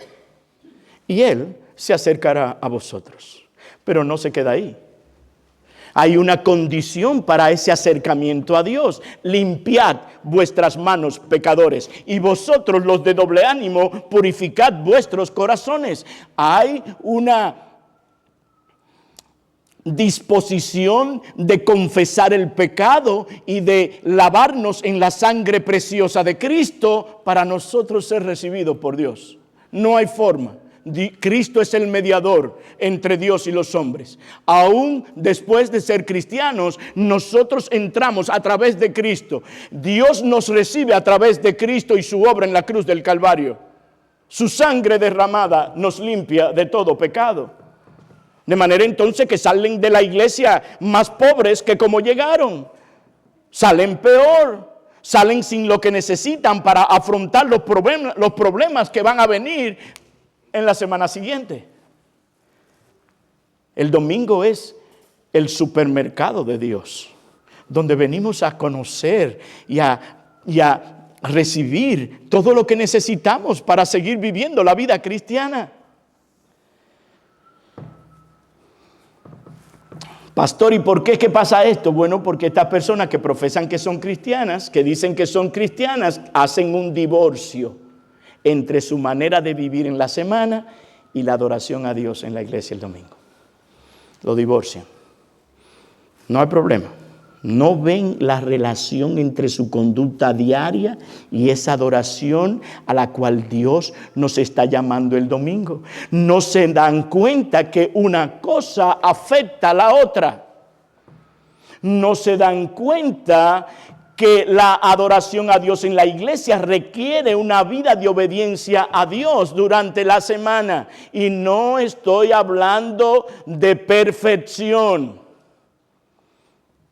y Él se acercará a vosotros. Pero no se queda ahí. Hay una condición para ese acercamiento a Dios. Limpiad vuestras manos, pecadores, y vosotros, los de doble ánimo, purificad vuestros corazones. Hay una disposición de confesar el pecado y de lavarnos en la sangre preciosa de Cristo para nosotros ser recibidos por Dios. No hay forma. Cristo es el mediador entre Dios y los hombres. Aún después de ser cristianos, nosotros entramos a través de Cristo. Dios nos recibe a través de Cristo y su obra en la cruz del Calvario. Su sangre derramada nos limpia de todo pecado. De manera entonces que salen de la iglesia más pobres que como llegaron. Salen peor. Salen sin lo que necesitan para afrontar los problemas que van a venir en la semana siguiente. El domingo es el supermercado de Dios, donde venimos a conocer y a recibir todo lo que necesitamos para seguir viviendo la vida cristiana. Pastor, ¿y por qué? ¿Qué pasa esto? Bueno, porque estas personas que profesan que son cristianas, que dicen que son cristianas, hacen un divorcio entre su manera de vivir en la semana y la adoración a Dios en la iglesia el domingo. Lo divorcian. No hay problema. No ven la relación entre su conducta diaria y esa adoración a la cual Dios nos está llamando el domingo. No se dan cuenta que una cosa afecta a la otra. No se dan cuenta que la adoración a Dios en la iglesia requiere una vida de obediencia a Dios durante la semana. Y no estoy hablando de perfección.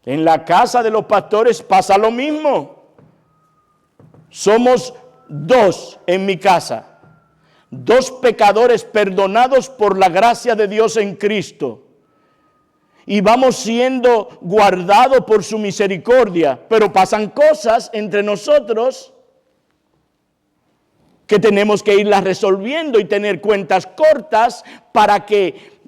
En la casa de los pastores pasa lo mismo. Somos dos en mi casa. Dos pecadores perdonados por la gracia de Dios en Cristo. Y vamos siendo guardados por su misericordia. Pero pasan cosas entre nosotros que tenemos que irlas resolviendo y tener cuentas cortas para que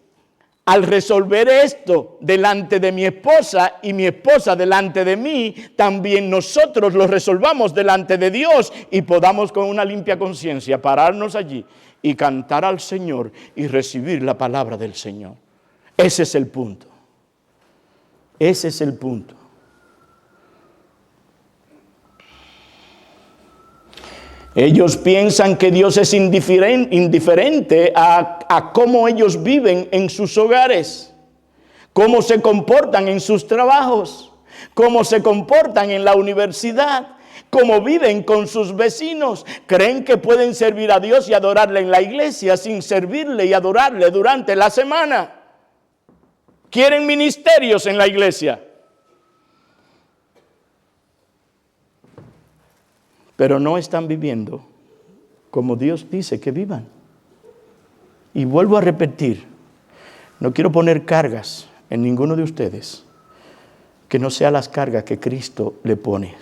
al resolver esto delante de mi esposa y mi esposa delante de mí, también nosotros lo resolvamos delante de Dios y podamos con una limpia conciencia pararnos allí y cantar al Señor y recibir la palabra del Señor. Ese es el punto. Ese es el punto. Ellos piensan que Dios es indiferente a cómo ellos viven en sus hogares, cómo se comportan en sus trabajos, cómo se comportan en la universidad, cómo viven con sus vecinos. Creen que pueden servir a Dios y adorarle en la iglesia sin servirle y adorarle durante la semana. Quieren ministerios en la iglesia, pero no están viviendo como Dios dice que vivan. Y vuelvo a repetir, no quiero poner cargas en ninguno de ustedes que no sean las cargas que Cristo le pone.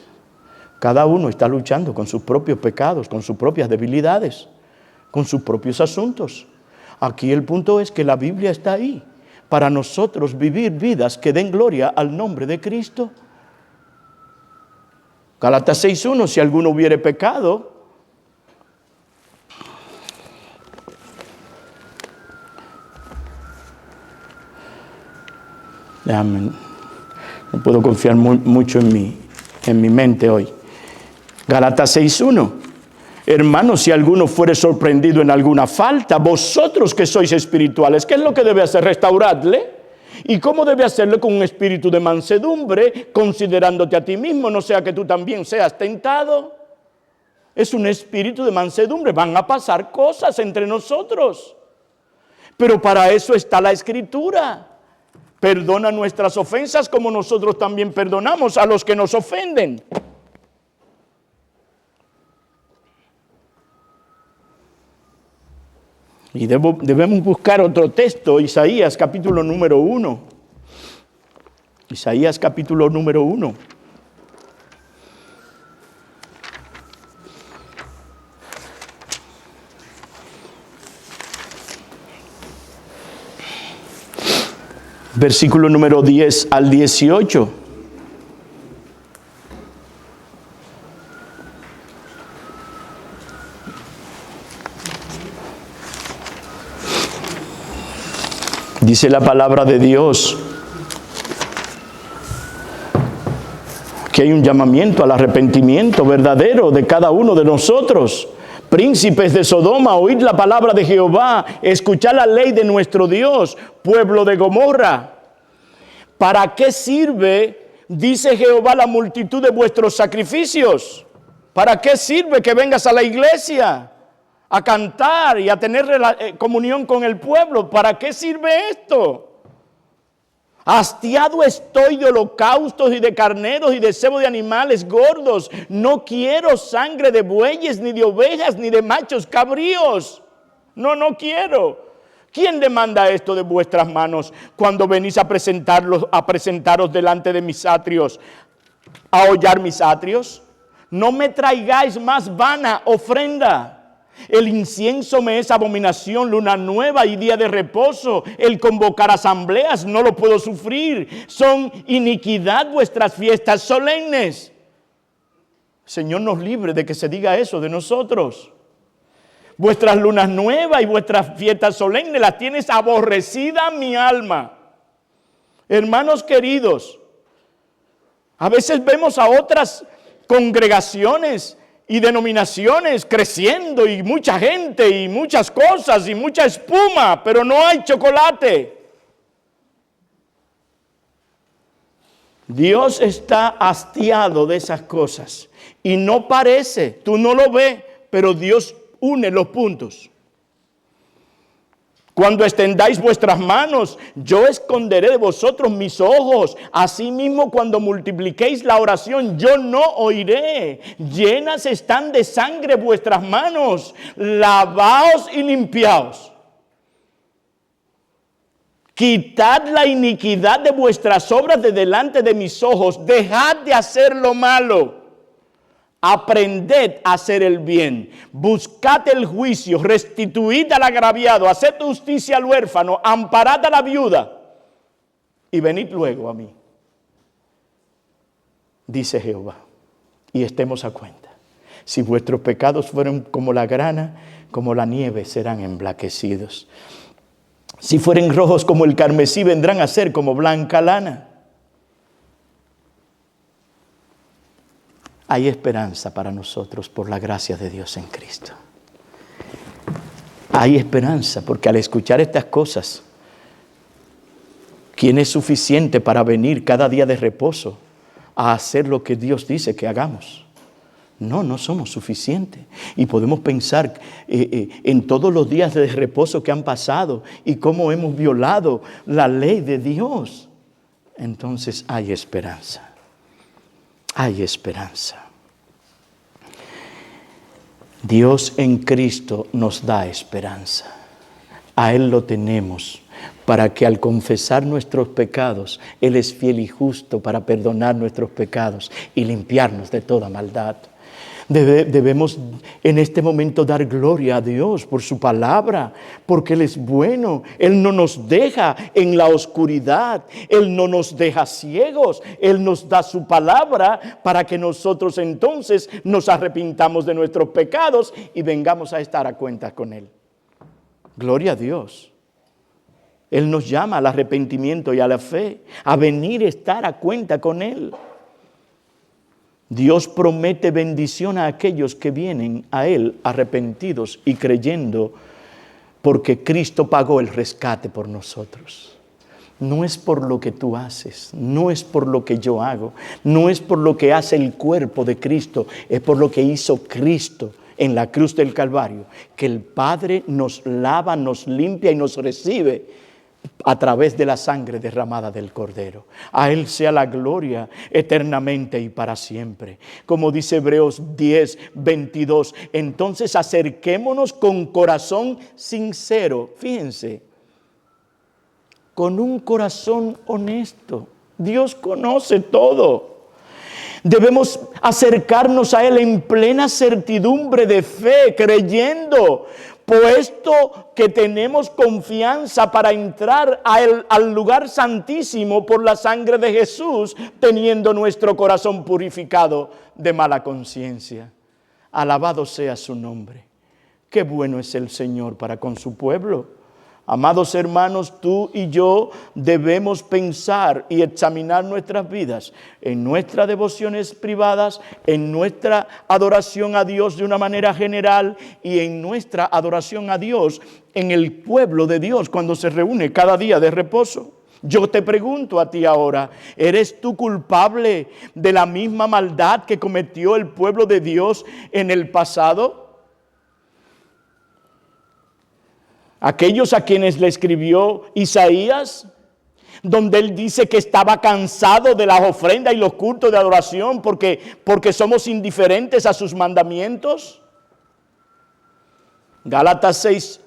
Cada uno está luchando con sus propios pecados, con sus propias debilidades, con sus propios asuntos. Aquí el punto es que la Biblia está ahí para nosotros vivir vidas que den gloria al nombre de Cristo. Gálatas 6:1, si alguno hubiere pecado, no puedo confiar mucho en mi mente hoy. Gálatas 6:1, hermanos, si alguno fuere sorprendido en alguna falta, vosotros que sois espirituales, ¿qué es lo que debe hacer? Restaurarle. ¿Y cómo debe hacerlo? Con un espíritu de mansedumbre, considerándote a ti mismo, no sea que tú también seas tentado. Es un espíritu de mansedumbre. Van a pasar cosas entre nosotros, pero para eso está la Escritura. Perdona nuestras ofensas como nosotros también perdonamos a los que nos ofenden. Y debemos buscar otro texto, Isaías capítulo número 1. Isaías capítulo número 1. Versículo número 10 al 18. Dice la palabra de Dios que hay un llamamiento al arrepentimiento verdadero de cada uno de nosotros. Príncipes de Sodoma, oíd la palabra de Jehová, escuchad la ley de nuestro Dios, pueblo de Gomorra. ¿Para qué sirve, dice Jehová, la multitud de vuestros sacrificios? ¿Para qué sirve que vengas a la iglesia a cantar y a tener comunión con el pueblo? ¿Para qué sirve esto? Hastiado estoy de holocaustos y de carneros y de cebo de animales gordos. No quiero sangre de bueyes, ni de ovejas, ni de machos cabríos. No quiero. ¿Quién demanda esto de vuestras manos cuando venís a presentaros delante de mis atrios, a hollar mis atrios? No me traigáis más vana ofrenda. El incienso me es abominación, luna nueva y día de reposo. El convocar asambleas no lo puedo sufrir. Son iniquidad vuestras fiestas solemnes. Señor nos libre de que se diga eso de nosotros. Vuestras lunas nuevas y vuestras fiestas solemnes las tienes aborrecida mi alma. Hermanos queridos, a veces vemos a otras congregaciones y denominaciones creciendo y mucha gente y muchas cosas y mucha espuma, pero no hay chocolate. Dios está hastiado de esas cosas y no parece, tú no lo ves, pero Dios une los puntos. Cuando extendáis vuestras manos, yo esconderé de vosotros mis ojos. Asimismo, cuando multipliquéis la oración, yo no oiré. Llenas están de sangre vuestras manos. Lavaos y limpiaos. Quitad la iniquidad de vuestras obras de delante de mis ojos. Dejad de hacer lo malo. aprended a hacer el bien, buscad el juicio, restituid al agraviado, haced justicia al huérfano, amparad a la viuda y venid luego a mí, dice Jehová, y estemos a cuenta. Si vuestros pecados fueron como la grana, como la nieve serán emblanquecidos. Si fueren rojos como el carmesí, vendrán a ser como blanca lana. Hay esperanza para nosotros por la gracia de Dios en Cristo. Hay esperanza porque al escuchar estas cosas, ¿quién es suficiente para venir cada día de reposo a hacer lo que Dios dice que hagamos? No somos suficientes. Y podemos pensar en todos los días de reposo que han pasado y cómo hemos violado la ley de Dios. Entonces hay esperanza. Hay esperanza. Dios en Cristo nos da esperanza. A Él lo tenemos para que al confesar nuestros pecados, Él es fiel y justo para perdonar nuestros pecados y limpiarnos de toda maldad. Debemos en este momento dar gloria a Dios por su palabra, porque Él es bueno. Él no nos deja en la oscuridad, Él no nos deja ciegos. Él nos da su palabra para que nosotros entonces nos arrepintamos de nuestros pecados y vengamos a estar a cuentas con Él. Gloria a Dios. Él nos llama al arrepentimiento y a la fe, a venir a estar a cuenta con Él. Dios promete bendición a aquellos que vienen a Él arrepentidos y creyendo, porque Cristo pagó el rescate por nosotros. No es por lo que tú haces, no es por lo que yo hago, no es por lo que hace el cuerpo de Cristo, es por lo que hizo Cristo en la cruz del Calvario, que el Padre nos lava, nos limpia y nos recibe a través de la sangre derramada del Cordero. A Él sea la gloria eternamente y para siempre. Como dice Hebreos 10:22, entonces acerquémonos con corazón sincero. Fíjense, con un corazón honesto. Dios conoce todo. Debemos acercarnos a Él en plena certidumbre de fe, creyendo, puesto que tenemos confianza para entrar al lugar santísimo por la sangre de Jesús, teniendo nuestro corazón purificado de mala conciencia. Alabado sea su nombre. Qué bueno es el Señor para con su pueblo. Amados hermanos, tú y yo debemos pensar y examinar nuestras vidas en nuestras devociones privadas, en nuestra adoración a Dios de una manera general y en nuestra adoración a Dios en el pueblo de Dios cuando se reúne cada día de reposo. Yo te pregunto a ti ahora, ¿eres tú culpable de la misma maldad que cometió el pueblo de Dios en el pasado? Aquellos a quienes le escribió Isaías, donde él dice que estaba cansado de las ofrendas y los cultos de adoración porque somos indiferentes a sus mandamientos. Gálatas 6,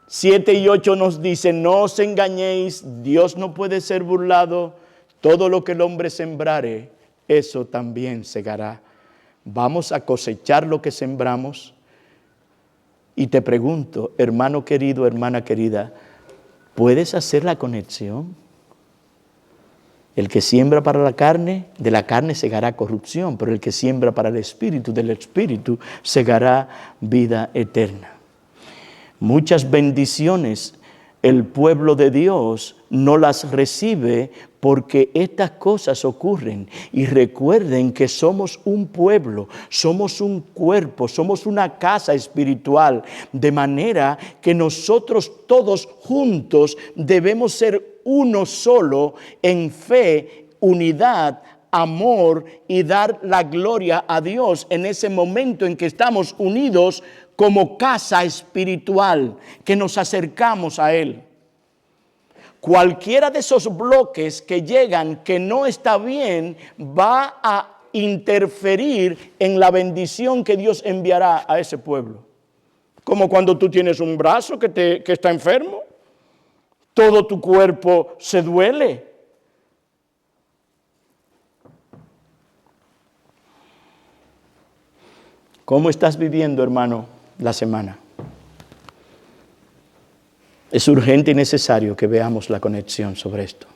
7 y 8 nos dice, no os engañéis, Dios no puede ser burlado, todo lo que el hombre sembrare, eso también segará. Vamos a cosechar lo que sembramos. Y te pregunto, hermano querido, hermana querida, ¿puedes hacer la conexión? El que siembra para la carne, de la carne segará corrupción, pero el que siembra para el Espíritu, del Espíritu segará vida eterna. Muchas bendiciones el pueblo de Dios no las recibe porque estas cosas ocurren. Y recuerden que somos un pueblo, somos un cuerpo, somos una casa espiritual, de manera que nosotros todos juntos debemos ser uno solo en fe, unidad, amor y dar la gloria a Dios en ese momento en que estamos unidos como casa espiritual, que nos acercamos a Él. Cualquiera de esos bloques que llegan que no está bien va a interferir en la bendición que Dios enviará a ese pueblo. Como cuando tú tienes un brazo que está enfermo, todo tu cuerpo se duele. ¿Cómo estás viviendo, hermano, la semana? Es urgente y necesario que veamos la conexión sobre esto.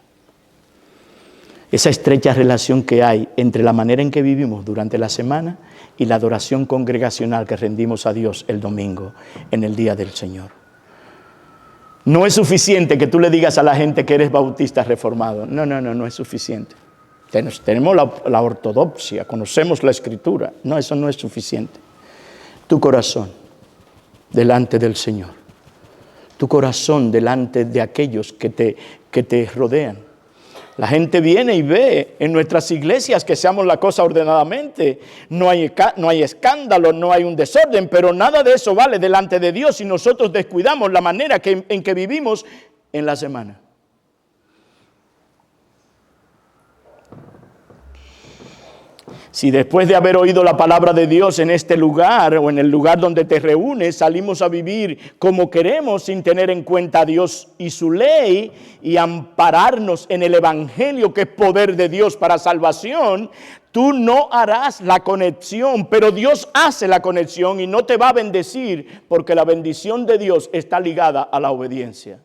Esa estrecha relación que hay entre la manera en que vivimos durante la semana y la adoración congregacional que rendimos a Dios el domingo en el día del Señor. No es suficiente que tú le digas a la gente que eres bautista reformado. No es suficiente. Tenemos la ortodoxia, conocemos la Escritura. No, eso no es suficiente. Tu corazón delante del Señor. Tu corazón delante de aquellos que te rodean. La gente viene y ve en nuestras iglesias que seamos la cosa ordenadamente. No hay escándalo, no hay un desorden, pero nada de eso vale delante de Dios si nosotros descuidamos la manera en que vivimos en la semana. Si después de haber oído la palabra de Dios en este lugar o en el lugar donde te reúnes, salimos a vivir como queremos sin tener en cuenta a Dios y su ley y ampararnos en el evangelio que es poder de Dios para salvación, tú no harás la conexión, pero Dios hace la conexión y no te va a bendecir porque la bendición de Dios está ligada a la obediencia.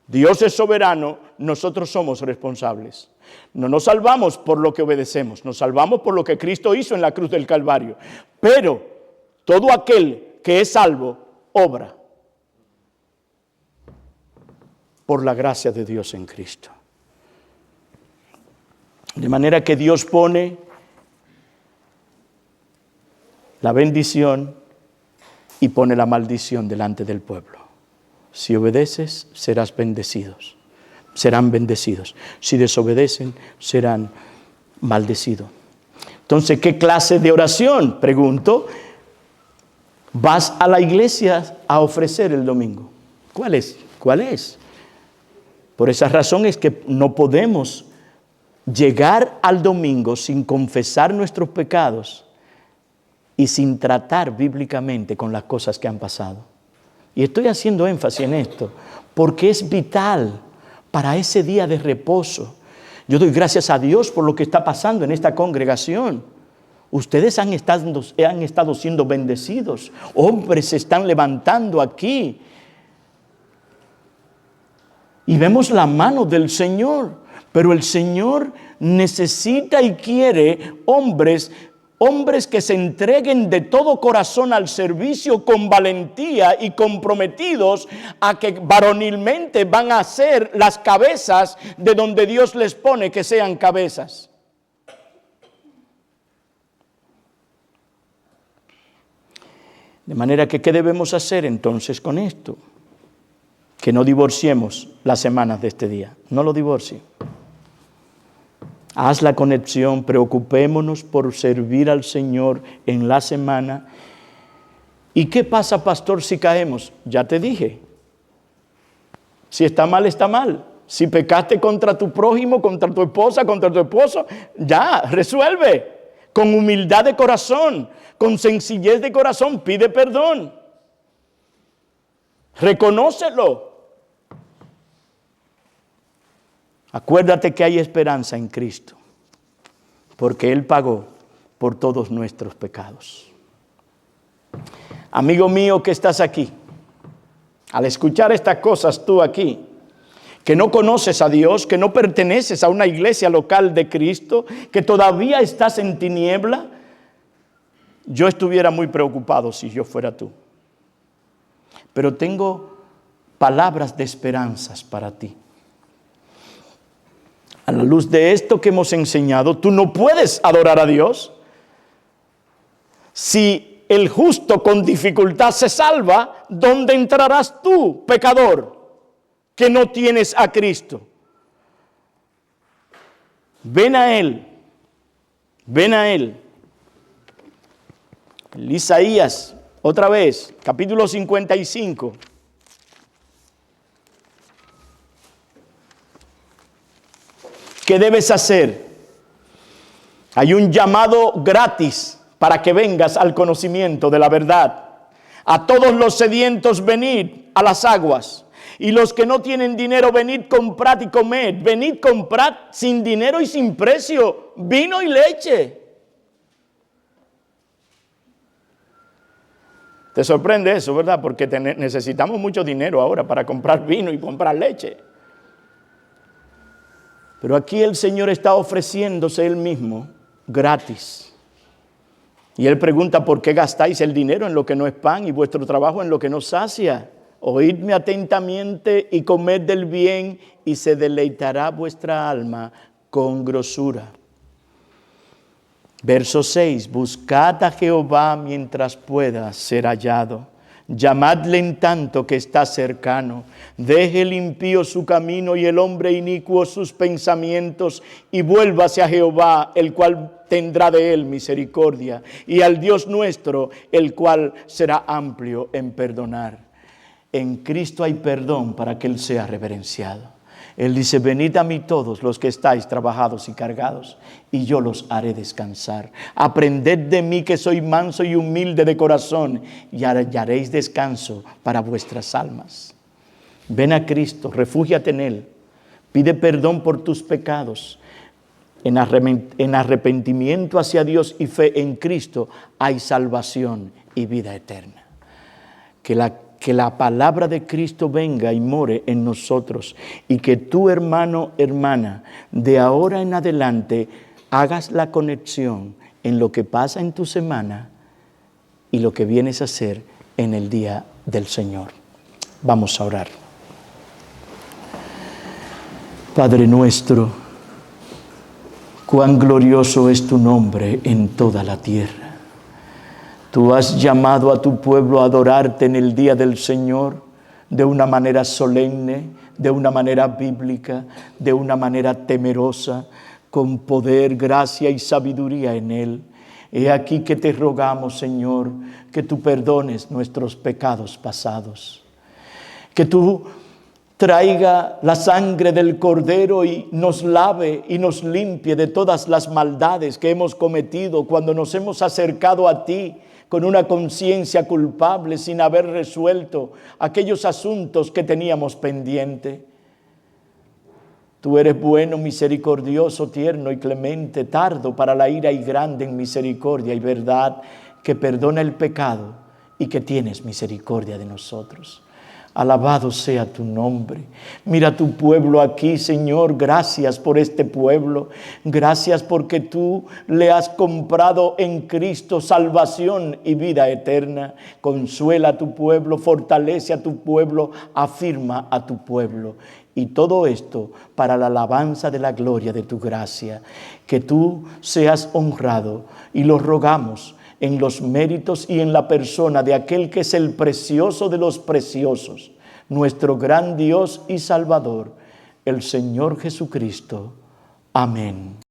Dios es soberano, nosotros somos responsables. No nos salvamos por lo que obedecemos, nos salvamos por lo que Cristo hizo en la cruz del Calvario. Pero todo aquel que es salvo, obra por la gracia de Dios en Cristo. De manera que Dios pone la bendición y pone la maldición delante del pueblo. Si obedeces, serán bendecidos. Si desobedecen, serán maldecidos. Entonces, ¿qué clase de oración? Pregunto. ¿Vas a la iglesia a ofrecer el domingo? ¿Cuál es? Por esa razón es que no podemos llegar al domingo sin confesar nuestros pecados y sin tratar bíblicamente con las cosas que han pasado. Y estoy haciendo énfasis en esto porque es vital para ese día de reposo. Yo doy gracias a Dios por lo que está pasando en esta congregación. Ustedes han estado siendo bendecidos. Hombres se están levantando aquí. Y vemos la mano del Señor. Pero el Señor necesita y quiere hombres que se entreguen de todo corazón al servicio con valentía y comprometidos a que varonilmente van a ser las cabezas de donde Dios les pone que sean cabezas. De manera que, ¿qué debemos hacer entonces con esto? Que no divorciemos las semanas de este día. No lo divorcie. Haz la conexión, preocupémonos por servir al Señor en la semana. ¿Y qué pasa, pastor, si caemos? Ya te dije. Si está mal, está mal. Si pecaste contra tu prójimo, contra tu esposa, contra tu esposo, ya, resuelve. Con humildad de corazón, con sencillez de corazón, pide perdón. Reconócelo. Acuérdate que hay esperanza en Cristo, porque Él pagó por todos nuestros pecados. Amigo mío que estás aquí, al escuchar estas cosas tú aquí, que no conoces a Dios, que no perteneces a una iglesia local de Cristo, que todavía estás en tiniebla, yo estuviera muy preocupado si yo fuera tú. Pero tengo palabras de esperanzas para ti. A la luz de esto que hemos enseñado, tú no puedes adorar a Dios. Si el justo con dificultad se salva, ¿dónde entrarás tú, pecador, que no tienes a Cristo? Ven a Él. Ven a Él. Isaías, otra vez, capítulo 55. ¿Qué debes hacer? Hay un llamado gratis para que vengas al conocimiento de la verdad. A todos los sedientos, venid a las aguas. Y los que no tienen dinero, venid, comprad y comed. Venid, comprad sin dinero y sin precio vino y leche. Te sorprende eso, ¿verdad? Porque necesitamos mucho dinero ahora para comprar vino y comprar leche. Pero aquí el Señor está ofreciéndose Él mismo gratis. Y Él pregunta, ¿por qué gastáis el dinero en lo que no es pan y vuestro trabajo en lo que no sacia? Oídme atentamente y comed del bien y se deleitará vuestra alma con grosura. Verso 6, buscad a Jehová mientras pueda ser hallado. Llamadle en tanto que está cercano. Deje el impío su camino y el hombre inicuo sus pensamientos y vuélvase a Jehová, el cual tendrá de él misericordia, y al Dios nuestro, el cual será amplio en perdonar. En Cristo hay perdón para que Él sea reverenciado. Él dice, venid a mí todos los que estáis trabajados y cargados, y yo los haré descansar. Aprended de mí que soy manso y humilde de corazón, y hallaréis descanso para vuestras almas. Ven a Cristo, refúgiate en Él, pide perdón por tus pecados. En arrepentimiento hacia Dios y fe en Cristo hay salvación y vida eterna. Que la palabra de Cristo venga y more en nosotros, y que tú, hermano, hermana, de ahora en adelante hagas la conexión en lo que pasa en tu semana y lo que vienes a hacer en el día del Señor. Vamos a orar. Padre nuestro, cuán glorioso es tu nombre en toda la tierra. Tú has llamado a tu pueblo a adorarte en el día del Señor de una manera solemne, de una manera bíblica, de una manera temerosa, con poder, gracia y sabiduría en Él. He aquí que te rogamos, Señor, que tú perdones nuestros pecados pasados, que tú traiga la sangre del Cordero y nos lave y nos limpie de todas las maldades que hemos cometido cuando nos hemos acercado a ti con una conciencia culpable sin haber resuelto aquellos asuntos que teníamos pendiente. Tú eres bueno, misericordioso, tierno y clemente, tardo para la ira y grande en misericordia y verdad, que perdona el pecado y que tienes misericordia de nosotros. Alabado sea tu nombre. Mira tu pueblo aquí, Señor. Gracias por este pueblo. Gracias porque tú le has comprado en Cristo salvación y vida eterna. Consuela a tu pueblo, fortalece a tu pueblo, afirma a tu pueblo. Y todo esto para la alabanza de la gloria de tu gracia. Que tú seas honrado y lo rogamos en los méritos y en la persona de aquel que es el precioso de los preciosos, nuestro gran Dios y Salvador, el Señor Jesucristo. Amén.